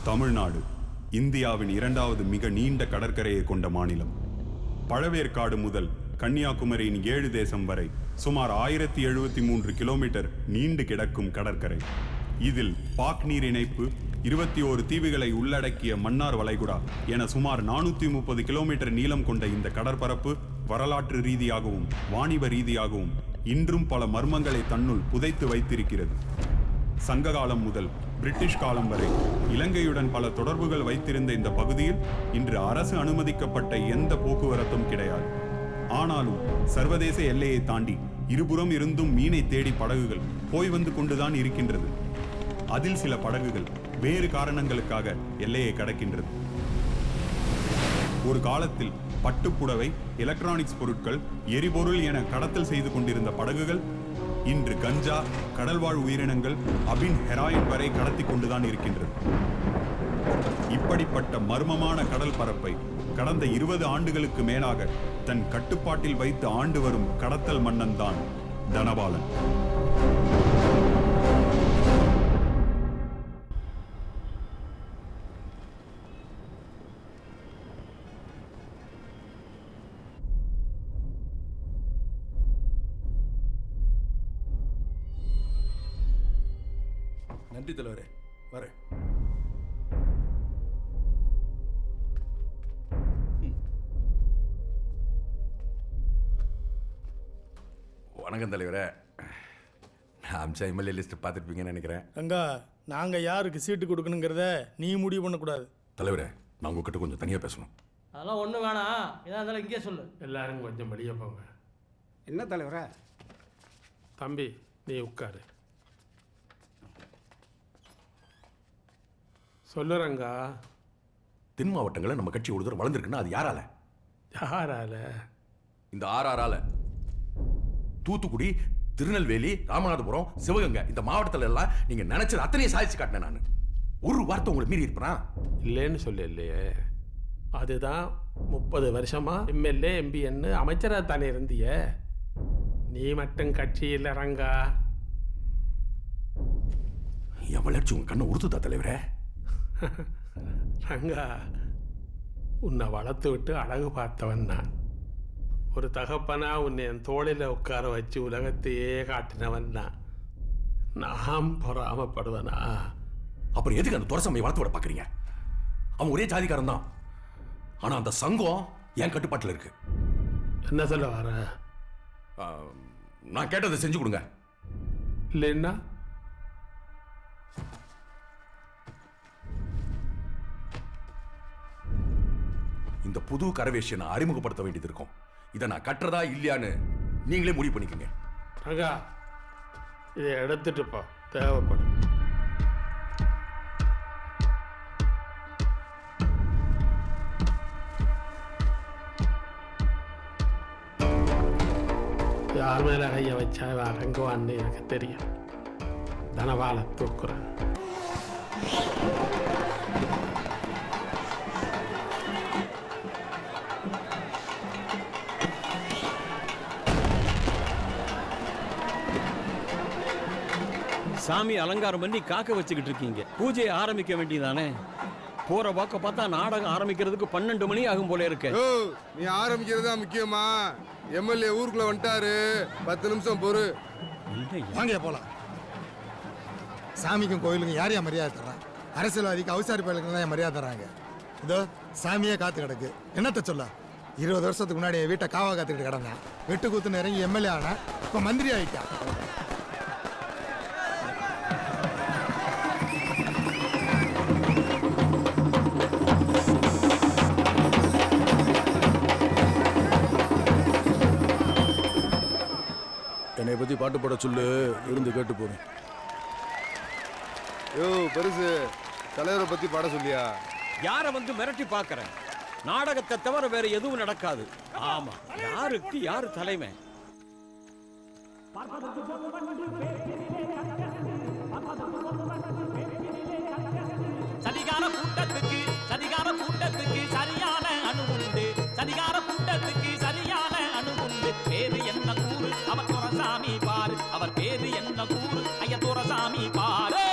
தமிழ்நாடு இந்தியாவின் இரண்டாவது மிக நீண்ட கடற்கரையை கொண்ட மாநிலம். பழவேற்காடு முதல் கன்னியாகுமரியின் 7 தேசம் வரை சுமார் 1073 கிலோமீட்டர் நீண்டு கிடக்கும் கடற்கரை. இதில் பாக் நீர் இணைப்பு, 21 தீவுகளை உள்ளடக்கிய மன்னார் வளைகுடா என சுமார் 430 கிலோமீட்டர் நீளம் கொண்ட இந்த கடற்பரப்பு வரலாற்று ரீதியாகவும் வாணிப ரீதியாகவும் இன்றும் பல மர்மங்களை தன்னுள் புதைத்து வைத்திருக்கிறது. சங்ககாலம் முதல் பிரிட்டிஷ் காலம் வரை இலங்கையுடன் பல தொடர்புகள் வைத்திருந்த இந்த பகுதியில் இன்று அரசு அனுமதிக்கப்பட்ட எந்த போக்குவரத்தும் கிடையாது. ஆனாலும் சர்வதேச எல்லையை தாண்டி இருபுறம் இருந்தும் மீனை தேடி படகுகள் போய் வந்து கொண்டுதான் இருக்கின்றது. அதில் சில படகுகள் வேறு காரணங்களுக்காக எல்லையை கடக்கின்றது. ஒரு காலத்தில் பட்டுப்புடவை, எலக்ட்ரானிக்ஸ் பொருட்கள், எரிபொருள் என கடத்தல் செய்து கொண்டிருந்த படகுகள் இன்று கஞ்சா, கடல்வாழ் உயிரினங்கள், அபின், ஹெராயின் வரை கடத்தி கொண்டுதான் இருக்கின்றது. இப்படிப்பட்ட மர்மமான கடல் பரப்பை கடந்த 20 ஆண்டுகளுக்கு மேலாக தன் கட்டுப்பாட்டில் வைத்து ஆண்டு வரும் கடத்தல் மன்னன் தான் தனபாலன். நன்றி தலைவரே, வரேன். வணக்கம் தலைவரே. அம்சா எம்எல்ஏ லிஸ்ட் பார்த்துருப்பீங்கன்னு நினைக்கிறேன். ரங்கா, நாங்கள் யாருக்கு சீட்டு கொடுக்கணுங்கிறத நீ முடிவு பண்ணக்கூடாது. தலைவரே, நான் உங்ககிட்ட கொஞ்சம் தனியாக பேசணும். அதெல்லாம் ஒன்றும் வேணாம், எதாக இருந்தாலும் இங்கே சொல்லு. எல்லாரும் கொஞ்சம் வெளியே போங்க. என்ன தலைவரே? தம்பி, நீ உட்காரு. சொல்லுறங்கா. தென் மாவட்டங்களில் நம்ம கட்சி ஒரு தடவை வளர்ந்துருக்குன்னா அது யாரால? யாரால? இந்த ஆறாரால. தூத்துக்குடி, திருநெல்வேலி, ராமநாதபுரம், சிவகங்கை இந்த மாவட்டத்தில் எல்லாம் நீங்க நினைச்சது அத்தனையும் சாதிச்சு காட்டினேன். நான் ஒரு வார்த்தை உங்களை மீறி இருப்பேனா? இல்லைன்னு சொல்ல இல்லையே. அதுதான் 30 வருஷமா எம்எல்ஏ எம்பின்னு அமைச்சராக தானே இருந்திய. நீ மட்டும் கட்சியில் ரங்கா. என் வளர்ச்சி உங்க கண்ணை உறுத்துதா தலைவரே? ரங்கா, உன்னை வளர்த்து விட்டு அழகு பார்த்தவன் நான். ஒரு தகப்பனா உன்னை என் தோளில் உட்கார வச்சு உலகத்தையே காட்டினவன் தான். நான் பொறாமப்படுவனா? அப்புறம் எதுக்கு அந்த துரசமையை வளர்த்து விட பார்க்குறீங்க? அவன் ஒரே ஜாதிக்காரன் தான். ஆனால் அந்த சங்கம் என் கட்டுப்பாட்டில் இருக்கு. என்ன சொல்ல வர? நான் கேட்டதை செஞ்சு கொடுங்க. இல்லைன்னா இந்த புது கரவேஷியை நான் அறிமுகப்படுத்த வேண்டியது இருக்கும். இதை நான் கட்டுறதா இல்லையான்னு நீங்களே முடிவு பண்ணிக்கங்க. ரங்கா, இதை எடுத்துட்டு போ, தேவைப்படும். யார் மேல கைய வச்சா ரங்குவான்னு எனக்கு தெரியும். தனபால தூக்குறேன். சாமி அலங்காரம் பண்ணி காக்க வச்சுக்கிட்டு இருக்கீங்க. பூஜையை ஆரம்பிக்க வேண்டியதானே? போற வாக்க பார்த்தா நாடகம் ஆரம்பிக்கிறதுக்கு 12 மணி ஆகும் போல இருக்கு. நீ ஆரம்பிக்கிறதா முக்கியமா? எம்எல்ஏ ஊருக்குள்ள வந்துட்டாரு, 10 நிமிஷம் பொறு. வாங்க போலாம். சாமிக்கும் கோயிலுக்கும் யாரையா மரியாதை தர்றான்? அரசியல்வாதிக்கு அவசாரி பயலுக்கு தான் மரியாதை தர்றாங்க. இதோ சாமியே காத்து கிடக்கு. என்னத்த சொல்ல? 20 வருஷத்துக்கு முன்னாடி என் வீட்டை காவா காத்துக்கிட்டு கிடந்தேன். வெட்டு கூத்துன்னு இறங்கி எம்எல்ஏ ஆனா, இப்போ மந்திரி ஆகிட்டான். என்னை பத்தி பாட்டு போட சொல்லு, இருந்து கேட்டு போறேன். யோ பெருசு, தலைவரை பத்தி பாட சொல்லியா? யாரை வந்து மிரட்டி பார்க்கறேன்? நாடகத்தை தவிர வேற எதுவும் நடக்காது. ஆமா, யாருக்கு யாரு தலைமை? சதிகார கூட்டத்துக்கு சரியான அணு உண்டு. சதிகார கூட்டத்துக்கு சரியான அணு உண்டு. பேரு என்ன கூறு? அவர் துரசாமி பாரு. அவர் பேரு என்ன கூறு? ஐயா துரசாமி பாரு.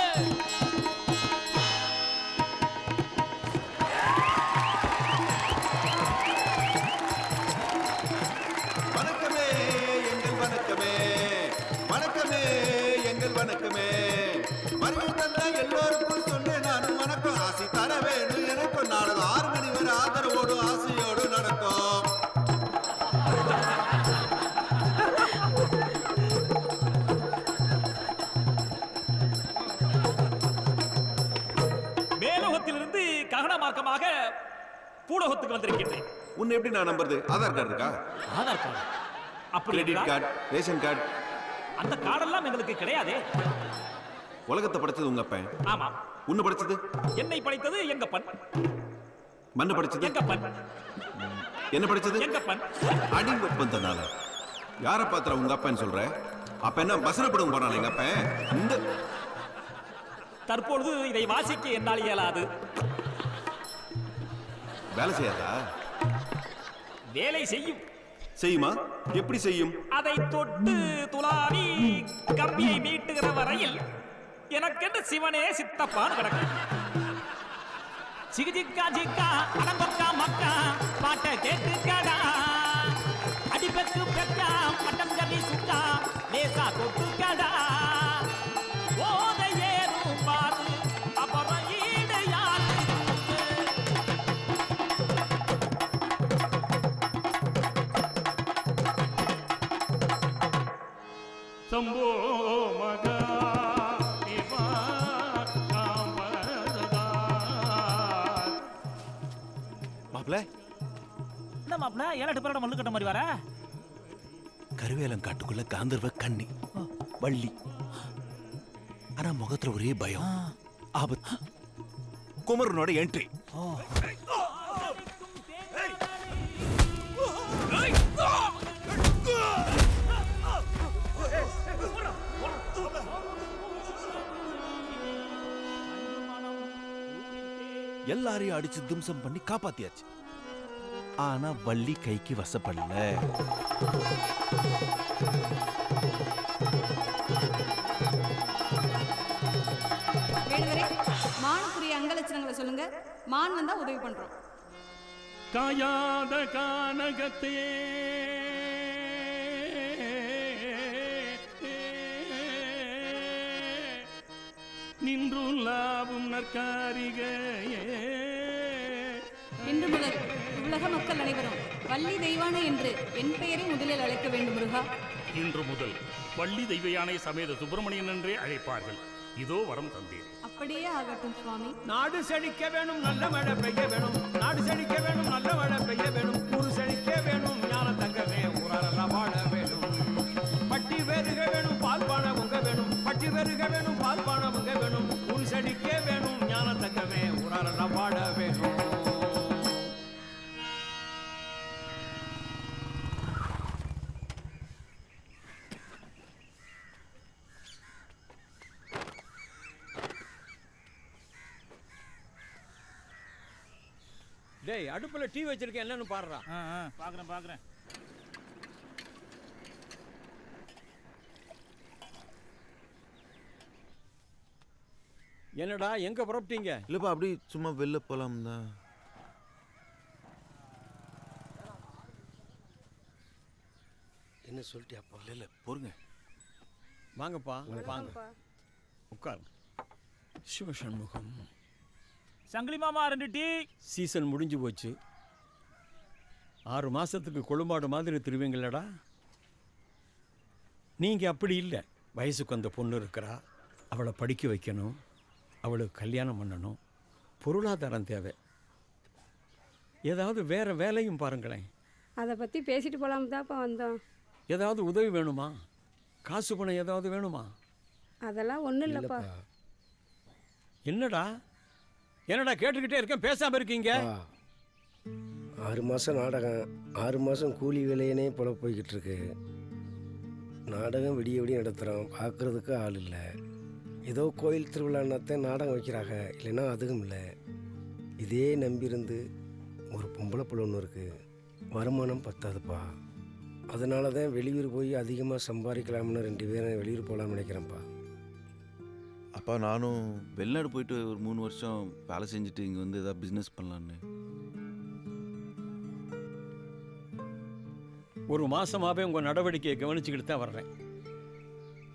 ககன மார்க்கமாக பூலோகத்துக்கு வந்திருக்கின்றேன். உன்னை எப்படி நான் நம்புறது? ஆதார் கார்டு இருக்கா? ஆதார் கார்டு? அப்படி கிரெடிட் கார்டு, ரேஷன் கார்டு? அந்த கார்டெல்லாம் எங்களுக்கு கிடையாதே. உலகத்தை படைச்சது உங்க அப்பன். ஆமா. உன்னை படைச்சது? என்னை படைத்தது எங்கப்பன். மண்ணை படைச்சது? எங்கப்பன். என்ன படைச்சது? எங்கப்பன். அடிங்கப்பன் தன்னால யார பாத்திர உங்க அப்பன்னு சொல்ற? அப்ப என்ன வசனப்படும் போனால எங்க அப்பன்? இந்த தற்பொழுது இதை வாசிக்க என்னால் இயலாது. வேலை செய்யாதா? வேலை செய்யும். செய்யுமா? எப்படி செய்யும்? அதை தொட்டு துளாவி கம்பியை மீட்டுகிற வரையில் எனக்கென்று சிவனே சித்தப்பான்னு கிடக்கு. சிகிஜிக்கா ஜிக்கா அடம்பக்கா மக்கா பாட்டை கேட்டுக்கடா. அடிபெக்கு பெக்கா மட்டம் கறி சுக்கா லேசா தொட்டுக்கடா. ஓதை ஏறும் பாரு அப்புறம் ஈடு யாரு. சம்போ மகா மாப்ள என்ன மாப்ள 7-8 பேரோட மல்லு கட்ட மாதிரி வர? கருவேலங்காட்டுக்குள்ள காந்தர்வ கண்ணி வள்ளி. ஆனா முகத்துல ஒரே பயம், ஆபத்து. குமரனோட என்ட்ரி. எல்லாரையும் அடிச்சு தும்சம் பண்ணி காப்பாத்தியாச்சு. ஆனா வள்ளி கைக்கு வசப்படல. வேணுவரே மானுக்குரிய அங்கலட்சணங்களை சொல்லுங்க. மான் வந்தா உதவி பண்றோம். காயாத கானகத்தே நின்றுள்ளாவும் நற்காரிகையே. இன்று முதல் உலக மக்கள் அனைவரும் வள்ளி தெய்வானை என்று என் பெயரை முதலில் அழைக்க வேண்டும் முருகா. இன்று முதல் வள்ளி தெய்வயானை சமேத சுப்பிரமணியன் என்றே அழைப்பார்கள். இதோ வரம் தந்தேன். அப்படியே ஆகட்டும் சுவாமி. நாடு செழிக்க வேணும், நல்ல மழை பெய்ய வேணும். நாடு செழிக்க வேணும், நல்ல மழை பெய்ய வேணும். ஊரு செழிக்க வேணும், ஞான தங்கமே ஊராரெல்லாம் வாழ வேணும். பட்டி பெருக வேணும், பால் பான உங்க வேணும். பட்டி பெருக வேணும், பால் பான உங்க வேணும். ஊரு செழிக்க வேணும், ஞான தங்கமே ஊராரெல்லாம் வாழ வேணும். டேய், அடுப்புல டீ வச்சிருக்கேன், என்னன்னு பாருடா. பாக்குறேன். என்னடா எங்க புறப்பட்டீங்க? இல்லப்பா, அப்படி சும்மா வெளில போலாம் தான். என்ன சொல்லிட்டியாப்பா? இல்ல பொறுங்க. வாங்கப்பா, வாங்க உட்காருங்க. சிவசண்முகம். சங்கிலி மாமா 2 டீ. சீசன் முடிஞ்சு போச்சு. 6 மாசத்துக்கு கொழும்பாடு மாதிரி திருவீங்களடா. நீங்க அப்படி இல்லை. வயசுக்கு அந்த பொண்ணு இருக்கிறா, அவளை படிக்க வைக்கணும், அவளுக்கு கல்யாணம் பண்ணணும், பொருளாதாரம் தேவை. ஏதாவது வேற வேலையும் பாருங்களேன். அதை பற்றி பேசிட்டு போகலாம் தான்ப்பா வந்தோம். ஏதாவது உதவி வேணுமா? காசு பணம் ஏதாவது வேணுமா? அதெல்லாம் ஒன்றும் இல்லைப்பா. என்னடா கேட்டுக்கிட்டே இருக்கேன், பேசாம இருக்கீங்க? 6 மாதம் நாடகம், 6 மாதம் கூலி வேலையனே போல போய்கிட்டு இருக்கு. நாடகம் விடிய விடிய நடத்துகிறோம், பார்க்குறதுக்கு ஆள் இல்லை. ஏதோ கோயில் திருவிழான்னத்தான் நாடகம் வைக்கிறாங்க, இல்லைன்னா அதுவும் இல்லை. இதே நம்பியிருந்து ஒரு பொம்பளை பிள்ளை ஒன்று இருக்குது, வருமானம் பத்தாதுப்பா. அதனால தான் வெளியூர் போய் அதிகமாக சம்பாதிக்கலாம்னு 2 பேரும் வெளியூர் போகலாம்னு நினைக்கிறேன்ப்பா. அப்பா, நானும் வெளிநாடு போயிட்டு ஒரு 3 வருஷம் வேலை செஞ்சுட்டு இங்கே வந்து ஏதாவது பிஸ்னஸ் பண்ணலான்னு. ஒரு மாசமாவே உங்க நடவடிக்கையை கவனிச்சுக்கிட்டு தான் வர்றேன்.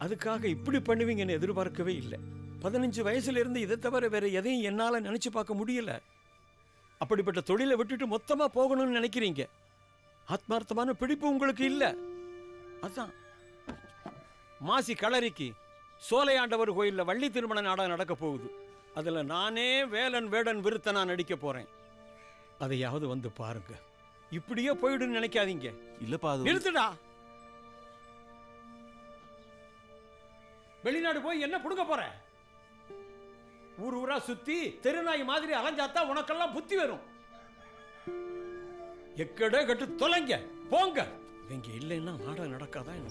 அதுக்காக இப்படி பண்ணுவீங்கன்னு எதிர்பார்க்கவே இல்லை. 15 வயசுல இருந்து இதை தவிர வேற எதையும் என்னால நினைச்சு பார்க்க முடியல. அப்படிப்பட்ட தொழிலை விட்டுட்டு மொத்தமா போகணும்னு நினைக்கிறீங்க. ஆத்மார்த்தமான பிடிப்பு உங்களுக்கு இல்ல. அதான் மாசி களரிக்கு சோலையாண்டவர் கோயில்ல வள்ளி திருமண நாடகம் நடக்க போகுது. அதுல நானே வேலன் வேடன் விருத்தனா நடிக்க போறேன். அதையாவது வந்து பாருங்க. இப்படியே போயிடுன்னு நினைக்காதீங்க. இல்லப்பா அது நிறுத்துடா. வெளிநாடு போய் என்ன புடுங்க போற? ஊர் ஊரா சுத்தி தெருநாய் மாதிரி அலைஞ்சாத்தா உனக்கெல்லாம் புத்தி வரும். எக்கடே கட்டு தொலைங்க போங்க. இங்க இல்லைன்னா நாடகம் நடக்காதா என்ன?